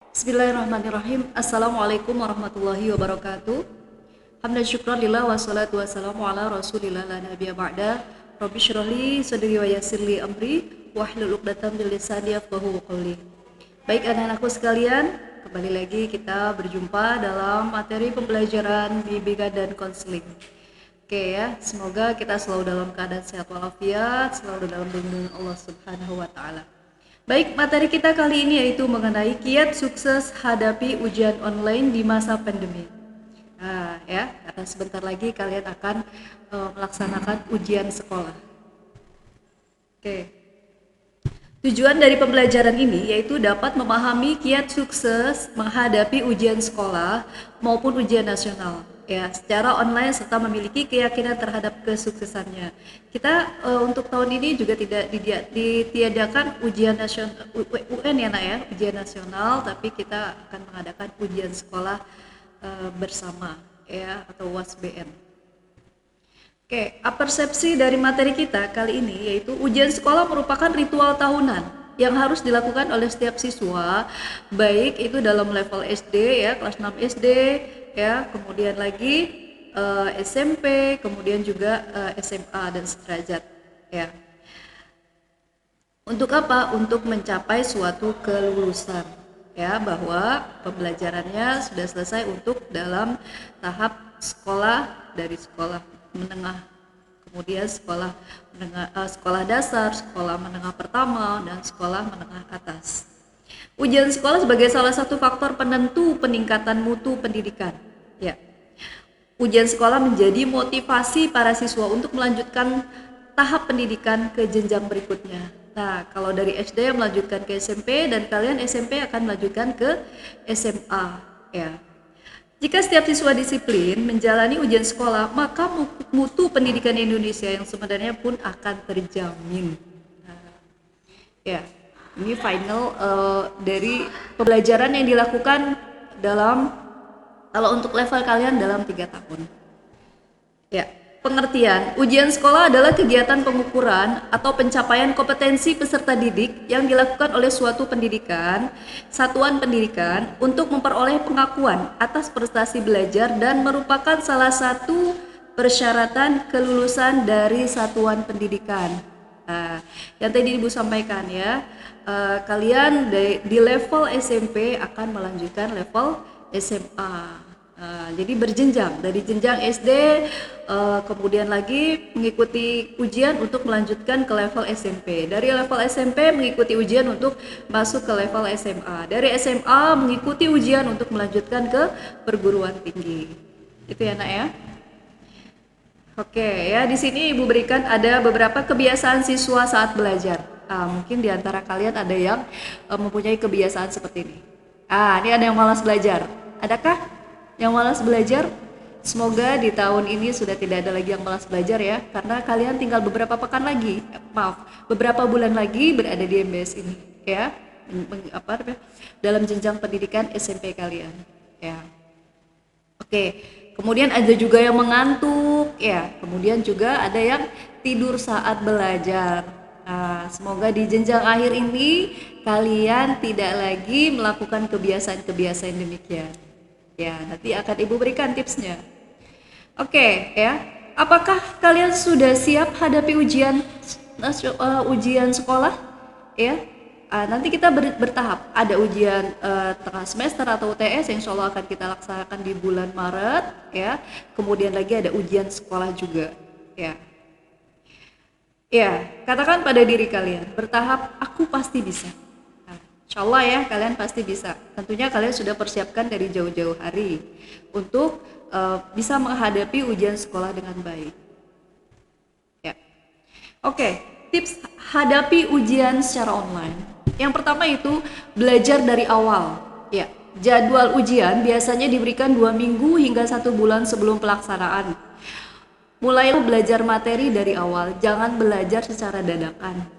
Bismillahirrahmanirrahim. Assalamualaikum warahmatullahi wabarakatuh. Hamdan syukran lillah wassalatu wassalamu ala rasulillah la nabiyya ba'da. Rabbi syrah li sadri wa yassir li amri wahlul 'uqdatam min lisani yafqahu qawli. Baik anak-anakku sekalian, kembali lagi kita berjumpa dalam materi pembelajaran bimbingan dan konseling. Oke ya, semoga kita selalu dalam keadaan sehat walafiat, selalu dalam lindungan Allah Subhanahu wa taala. Baik, materi kita kali ini yaitu mengenai kiat sukses hadapi ujian online di masa pandemi. Nah, ya, karena sebentar lagi kalian akan melaksanakan ujian sekolah. Oke. Tujuan dari pembelajaran ini yaitu dapat memahami kiat sukses menghadapi ujian sekolah maupun ujian nasional ya secara online serta memiliki keyakinan terhadap kesuksesannya. Kita untuk tahun ini juga tidak ditiadakan ujian nasional UN ya nak ya, ujian nasional, tapi kita akan mengadakan ujian sekolah bersama ya atau UASBN. Oke, persepsi dari materi kita kali ini yaitu ujian sekolah merupakan ritual tahunan yang harus dilakukan oleh setiap siswa, baik itu dalam level SD ya, kelas 6 SD ya, kemudian lagi SMP, kemudian juga SMA dan sederajat ya. Untuk apa? Untuk mencapai suatu kelulusan ya, bahwa pembelajarannya sudah selesai untuk dalam tahap sekolah dari sekolah menengah, kemudian sekolah menengah, sekolah dasar, sekolah menengah pertama, dan sekolah menengah atas. Ujian sekolah sebagai salah satu faktor penentu peningkatan mutu pendidikan. Ya, ujian sekolah menjadi motivasi para siswa untuk melanjutkan tahap pendidikan ke jenjang berikutnya. Nah, kalau dari SD melanjutkan ke SMP dan kalian SMP akan melanjutkan ke SMA. Ya. Jika setiap siswa disiplin menjalani ujian sekolah, maka mutu pendidikan Indonesia yang sebenarnya pun akan terjamin. Nah, ya, ini final dari pembelajaran yang dilakukan dalam, kalau untuk level kalian dalam 3 tahun. Ya, pengertian, ujian sekolah adalah kegiatan pengukuran atau pencapaian kompetensi peserta didik yang dilakukan oleh suatu pendidikan, satuan pendidikan untuk memperoleh pengakuan atas prestasi belajar dan merupakan salah satu persyaratan kelulusan dari satuan pendidikan. Nah, yang tadi Ibu sampaikan ya, kalian di level SMP akan melanjutkan level SMA. Jadi berjenjang dari jenjang SD, kemudian lagi mengikuti ujian untuk melanjutkan ke level SMP. Dari level SMP mengikuti ujian untuk masuk ke level SMA. Dari SMA mengikuti ujian untuk melanjutkan ke perguruan tinggi. Itu ya nak ya. Oke ya, di sini Ibu berikan ada beberapa kebiasaan siswa saat belajar. Mungkin di antara kalian ada yang mempunyai kebiasaan seperti ini. Ini ada yang malas belajar. Adakah yang malas belajar? Semoga di tahun ini sudah tidak ada lagi yang malas belajar ya, karena kalian tinggal beberapa pekan lagi, beberapa bulan lagi berada di MBS ini ya, dalam jenjang pendidikan SMP kalian ya. Oke, kemudian ada juga yang mengantuk ya, kemudian juga ada yang tidur saat belajar. Semoga di jenjang akhir ini kalian tidak lagi melakukan kebiasaan-kebiasaan demikian. Ya, nanti akan Ibu berikan tipsnya. Oke, ya. Apakah kalian sudah siap hadapi ujian sekolah? Ya. Nanti kita bertahap. Ada ujian tengah semester atau UTS yang insya Allah akan kita laksanakan di bulan Maret, ya. Kemudian lagi ada ujian sekolah juga, ya. Ya, katakan pada diri kalian, bertahap, aku pasti bisa. Insya Allah ya, kalian pasti bisa. Tentunya kalian sudah persiapkan dari jauh-jauh hari untuk bisa menghadapi ujian sekolah dengan baik. Ya. Oke, tips hadapi ujian secara online. Yang pertama itu belajar dari awal. Ya, jadwal ujian biasanya diberikan 2 minggu hingga 1 bulan sebelum pelaksanaan. Mulailah belajar materi dari awal, jangan belajar secara dadakan.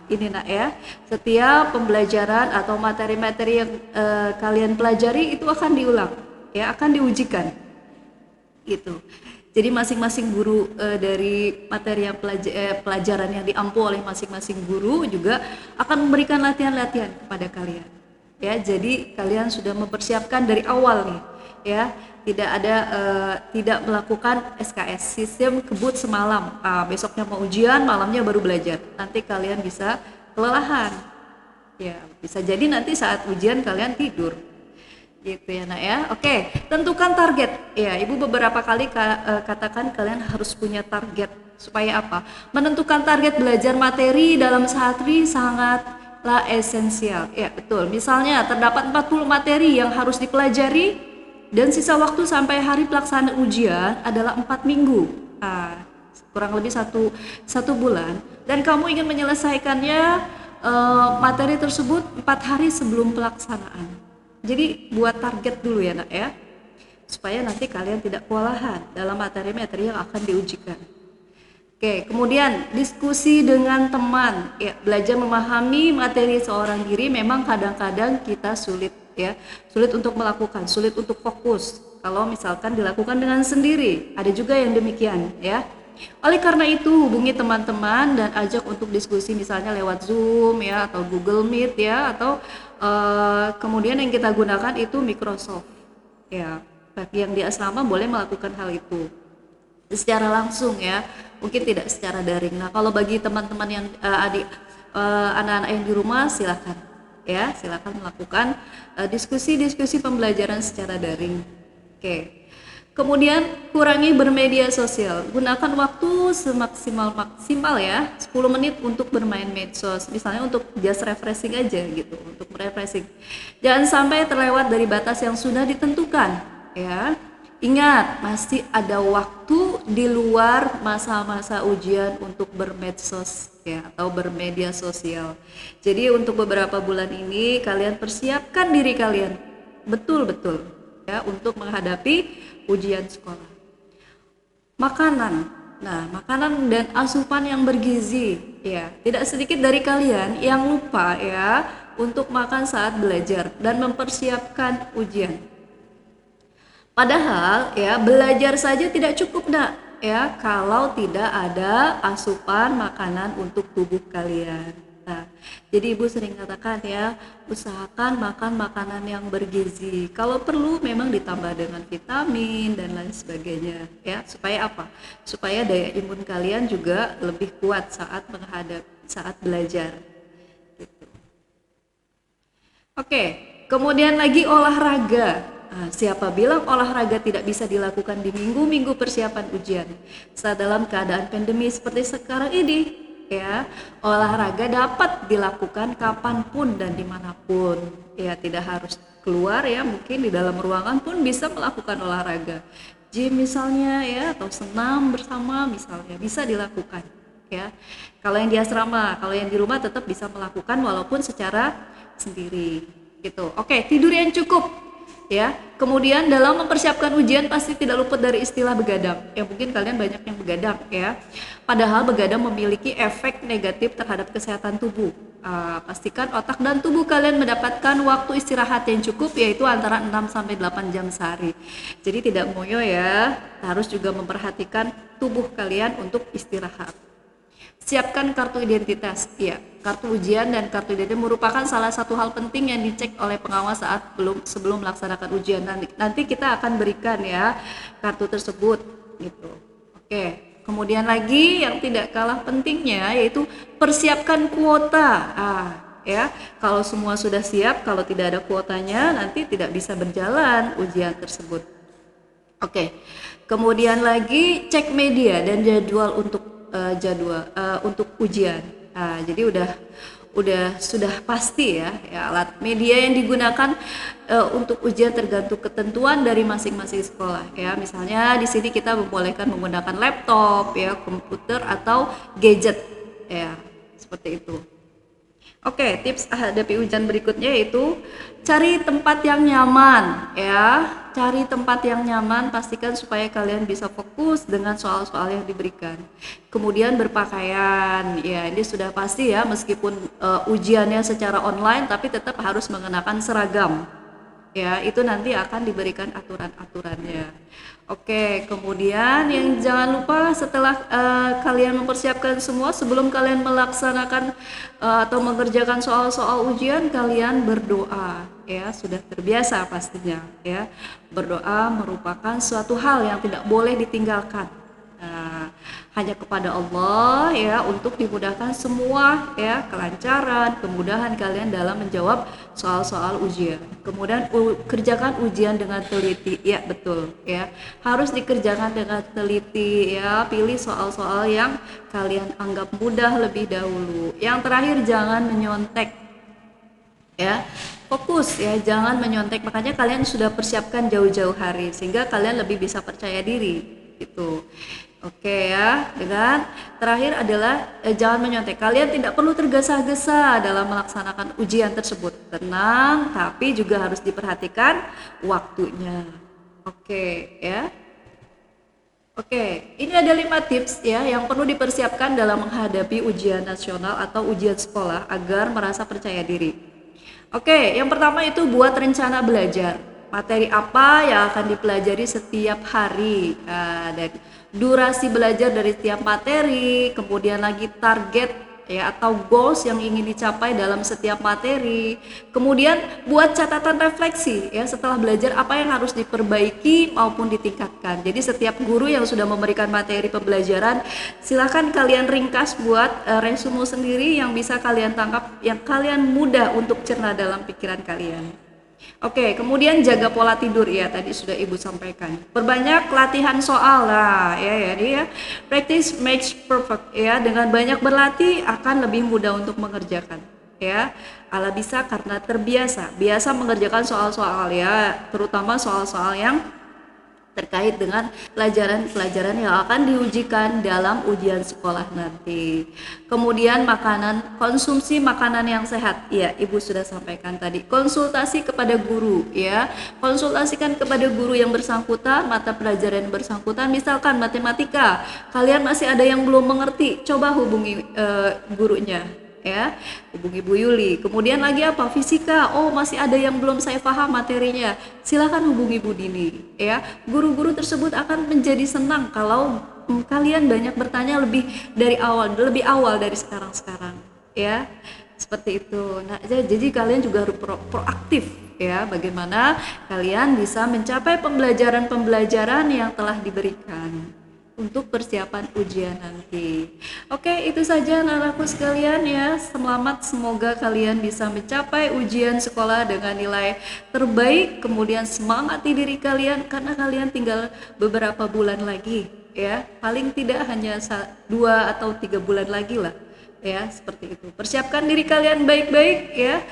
Ini nak ya, setiap pembelajaran atau materi-materi yang kalian pelajari itu akan diulang, ya, akan diujikan, gitu. Jadi masing-masing guru dari materi yang pelajaran yang diampu oleh masing-masing guru juga akan memberikan latihan-latihan kepada kalian. ya. Jadi kalian sudah mempersiapkan dari awal nih, ya. Tidak ada tidak melakukan SKS, sistem kebut semalam. Besoknya mau ujian, malamnya baru belajar. Nanti kalian bisa kelelahan. Ya, bisa jadi nanti saat ujian kalian tidur. Gitu ya, Nak ya. Oke, tentukan target. Ya, Ibu beberapa kali katakan kalian harus punya target. Supaya apa? Menentukan target belajar materi dalam sehari sangatlah esensial. Ya, betul. Misalnya terdapat 40 materi yang harus dipelajari dan sisa waktu sampai hari pelaksanaan ujian adalah 4 minggu. Kurang lebih satu bulan. Dan kamu ingin menyelesaikannya materi tersebut 4 hari sebelum pelaksanaan. Jadi buat target dulu ya, Nak ya, supaya nanti kalian tidak kewalahan dalam materi-materi yang akan diujikan. Oke, kemudian diskusi dengan teman. Ya, belajar memahami materi seorang diri memang kadang-kadang kita sulit ya, sulit untuk melakukan, sulit untuk fokus. Kalau misalkan dilakukan dengan sendiri, ada juga yang demikian ya. Oleh karena itu, hubungi teman-teman dan ajak untuk diskusi misalnya lewat Zoom ya, atau Google Meet ya, atau kemudian yang kita gunakan itu Microsoft ya. Bagi yang di asrama boleh melakukan hal itu secara langsung ya, mungkin tidak secara daring. Nah, kalau bagi teman-teman yang anak-anak yang di rumah, silakan ya, silakan melakukan diskusi-diskusi pembelajaran secara daring. Oke. Kemudian kurangi bermedia sosial. Gunakan waktu semaksimal ya, 10 menit untuk bermain medsos. Misalnya untuk just refreshing aja gitu, untuk refreshing. Jangan sampai terlewat dari batas yang sudah ditentukan ya. Ingat, masih ada waktu di luar masa-masa ujian untuk bermedsos ya, atau bermedia sosial. Jadi untuk beberapa bulan ini kalian persiapkan diri kalian betul-betul ya untuk menghadapi ujian sekolah. Makanan. Nah, makanan dan asupan yang bergizi ya. Tidak sedikit dari kalian yang lupa ya untuk makan saat belajar dan mempersiapkan ujian. Padahal ya belajar saja tidak cukup, Nak, ya kalau tidak ada asupan makanan untuk tubuh kalian. Nah, jadi Ibu sering katakan ya, usahakan makan makanan yang bergizi. Kalau perlu memang ditambah dengan vitamin dan lain sebagainya ya, supaya apa? Supaya daya imun kalian juga lebih kuat saat belajar. Gitu. Oke, kemudian lagi olahraga. Nah, siapa bilang olahraga tidak bisa dilakukan di minggu-minggu persiapan ujian? Saat dalam keadaan pandemi seperti sekarang ini, ya, olahraga dapat dilakukan kapanpun dan dimanapun. Ya, tidak harus keluar ya, mungkin di dalam ruangan pun bisa melakukan olahraga. Gym misalnya ya, atau senam bersama misalnya bisa dilakukan. Ya, kalau yang di asrama, kalau yang di rumah tetap bisa melakukan walaupun secara sendiri. Gitu. Oke, tidur yang cukup. Ya, kemudian dalam mempersiapkan ujian pasti tidak luput dari istilah begadang. Ya mungkin kalian banyak yang begadang ya. Padahal begadang memiliki efek negatif terhadap kesehatan tubuh. Pastikan otak dan tubuh kalian mendapatkan waktu istirahat yang cukup, yaitu antara 6 sampai 8 jam sehari. Jadi tidak ngoyo ya, harus juga memperhatikan tubuh kalian untuk istirahat. Siapkan kartu identitas. Ya, kartu ujian dan kartu identitas merupakan salah satu hal penting yang dicek oleh pengawas sebelum melaksanakan ujian. Nanti kita akan berikan ya kartu tersebut gitu. Oke. Kemudian lagi yang tidak kalah pentingnya yaitu persiapkan kuota. Ya, kalau semua sudah siap, kalau tidak ada kuotanya nanti tidak bisa berjalan ujian tersebut. Oke. Kemudian lagi cek media dan jadwal untuk untuk ujian. Jadi sudah pasti ya, alat media yang digunakan untuk ujian tergantung ketentuan dari masing-masing sekolah ya. Misalnya di sini kita membolehkan menggunakan laptop ya, komputer atau gadget ya, seperti itu. Oke, tips hadapi ujian berikutnya yaitu cari tempat yang nyaman ya. Cari tempat yang nyaman, pastikan supaya kalian bisa fokus dengan soal-soal yang diberikan. Kemudian berpakaian, ya ini sudah pasti ya, meskipun ujiannya secara online tapi tetap harus mengenakan seragam. ya, itu nanti akan diberikan aturan-aturannya. Oke, kemudian yang jangan lupa setelah kalian mempersiapkan semua, sebelum kalian melaksanakan atau mengerjakan soal-soal ujian, kalian berdoa, ya, sudah terbiasa pastinya, ya. Berdoa merupakan suatu hal yang tidak boleh ditinggalkan. Nah, hanya kepada Allah, ya, untuk dimudahkan semua, ya, kelancaran, kemudahan kalian dalam menjawab soal-soal ujian. Kemudian kerjakan ujian dengan teliti, ya, betul, ya, harus dikerjakan dengan teliti, ya. Pilih soal-soal yang kalian anggap mudah lebih dahulu. Yang terakhir, jangan menyontek, ya, fokus, ya, jangan menyontek. Makanya kalian sudah persiapkan jauh-jauh hari sehingga kalian lebih bisa percaya diri, gitu. Oke, ya. Dan terakhir adalah jangan menyontek. Kalian tidak perlu tergesa-gesa dalam melaksanakan ujian tersebut. Tenang, tapi juga harus diperhatikan waktunya. Oke, ya. Oke, ini ada 5 tips, ya, yang perlu dipersiapkan dalam menghadapi ujian nasional atau ujian sekolah agar merasa percaya diri. Oke, yang pertama itu buat rencana belajar. Materi apa yang akan dipelajari setiap hari, dan durasi belajar dari setiap materi, kemudian lagi target, ya, atau goals yang ingin dicapai dalam setiap materi. Kemudian buat catatan refleksi, ya, setelah belajar apa yang harus diperbaiki maupun ditingkatkan. Jadi setiap guru yang sudah memberikan materi pembelajaran, silakan kalian ringkas buat resume sendiri yang bisa kalian tangkap, yang kalian mudah untuk cerna dalam pikiran kalian. Oke, kemudian jaga pola tidur, ya, tadi sudah Ibu sampaikan. Perbanyak latihan soal lah, ya, ya. Practice makes perfect, ya. Dengan banyak berlatih akan lebih mudah untuk mengerjakan, ya. Ala bisa karena terbiasa, biasa mengerjakan soal-soal, ya, terutama soal-soal yang terkait dengan pelajaran-pelajaran yang akan diujikan dalam ujian sekolah nanti. Kemudian konsumsi makanan yang sehat. Ya, Ibu sudah sampaikan tadi. Konsultasi kepada guru, ya. Konsultasikan kepada guru yang bersangkutan, mata pelajaran yang bersangkutan. Misalkan matematika, kalian masih ada yang belum mengerti, coba hubungi gurunya, ya, hubungi Bu Yuli. Kemudian lagi apa? Fisika, oh masih ada yang belum saya paham materinya, silakan hubungi Bu Dini, ya. Guru-guru tersebut akan menjadi senang kalau kalian banyak bertanya lebih awal dari sekarang, ya, seperti itu. Nah, jadi kalian juga harus proaktif, ya, bagaimana kalian bisa mencapai pembelajaran yang telah diberikan untuk persiapan ujian nanti. Oke, itu saja anak-anakku sekalian, ya. Selamat, semoga kalian bisa mencapai ujian sekolah dengan nilai terbaik. Kemudian semangati diri kalian karena kalian tinggal beberapa bulan lagi, ya. Paling tidak hanya 2 atau 3 bulan lagi lah, ya, seperti itu. Persiapkan diri kalian baik-baik, ya.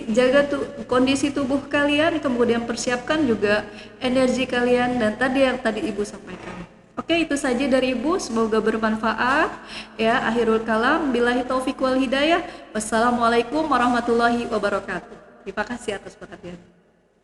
Jaga kondisi tubuh kalian, kemudian persiapkan juga energi kalian dan yang tadi Ibu sampaikan. Oke, itu saja dari Ibu, semoga bermanfaat, ya. Akhirul kalam, billahi taufiq wal hidayah. Wassalamualaikum warahmatullahi wabarakatuh. Terima kasih atas perhatian.